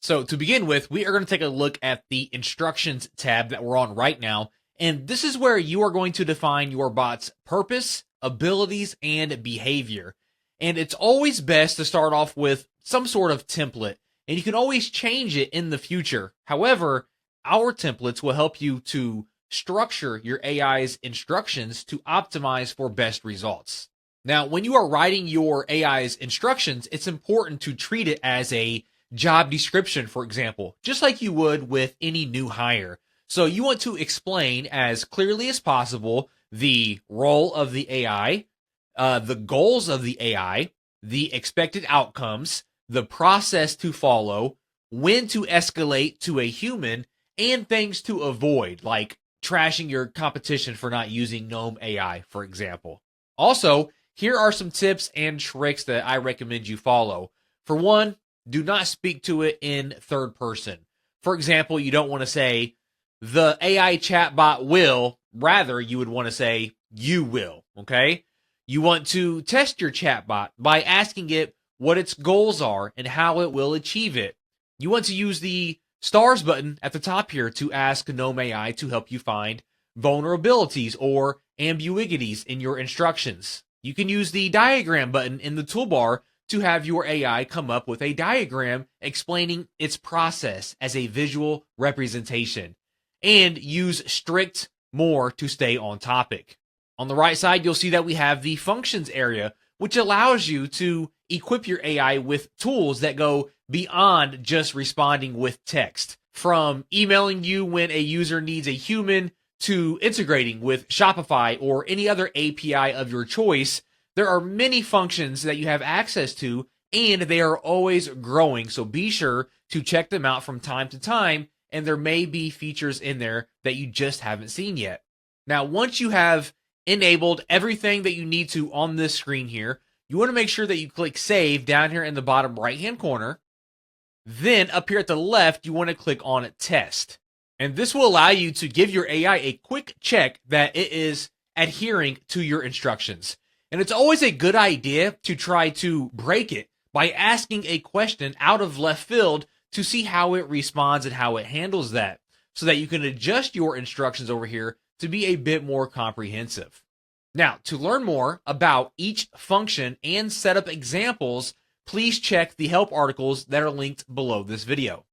So to begin with, we are going to take a look at the instructions tab that we're on right now. And this is where you are going to define your bot's purpose, abilities, and behavior. And it's always best to start off with some sort of template, and you can always change it in the future. However, our templates will help you to structure your AI's instructions to optimize for best results. Now, when you are writing your AI's instructions, it's important to treat it as a job description, for example, just like you would with any new hire. So you want to explain as clearly as possible the role of the AI, the goals of the AI, the expected outcomes, the process to follow, when to escalate to a human, and things to avoid, like trashing your competition for not using noem-ai, for example. Also, here are some tips and tricks that I recommend you follow. For one, do not speak to it in third person. For example, you don't want to say, the AI chatbot will, rather you would want to say, you will, okay? You want to test your chatbot by asking it what its goals are and how it will achieve it. You want to use the stars button at the top here to ask noem-ai to help you find vulnerabilities or ambiguities in your instructions. You can use the diagram button in the toolbar to have your AI come up with a diagram explaining its process as a visual representation. And use strict more to stay on topic. On the right side, you'll see that we have the functions area, which allows you to equip your AI with tools that go beyond just responding with text. From emailing you when a user needs a human to integrating with Shopify or any other API of your choice, there are many functions that you have access to, and they are always growing. So be sure to check them out from time to time, and there may be features in there that you just haven't seen yet. Now, once you have enabled everything that you need to on this screen here, you want to make sure that you click Save down here in the bottom right-hand corner. Then up here at the left, you want to click on Test. And this will allow you to give your AI a quick check that it is adhering to your instructions. And it's always a good idea to try to break it by asking a question out of left field to see how it responds and how it handles that, so that you can adjust your instructions over here to be a bit more comprehensive. Now, to learn more about each function and set up examples, please check the help articles that are linked below this video.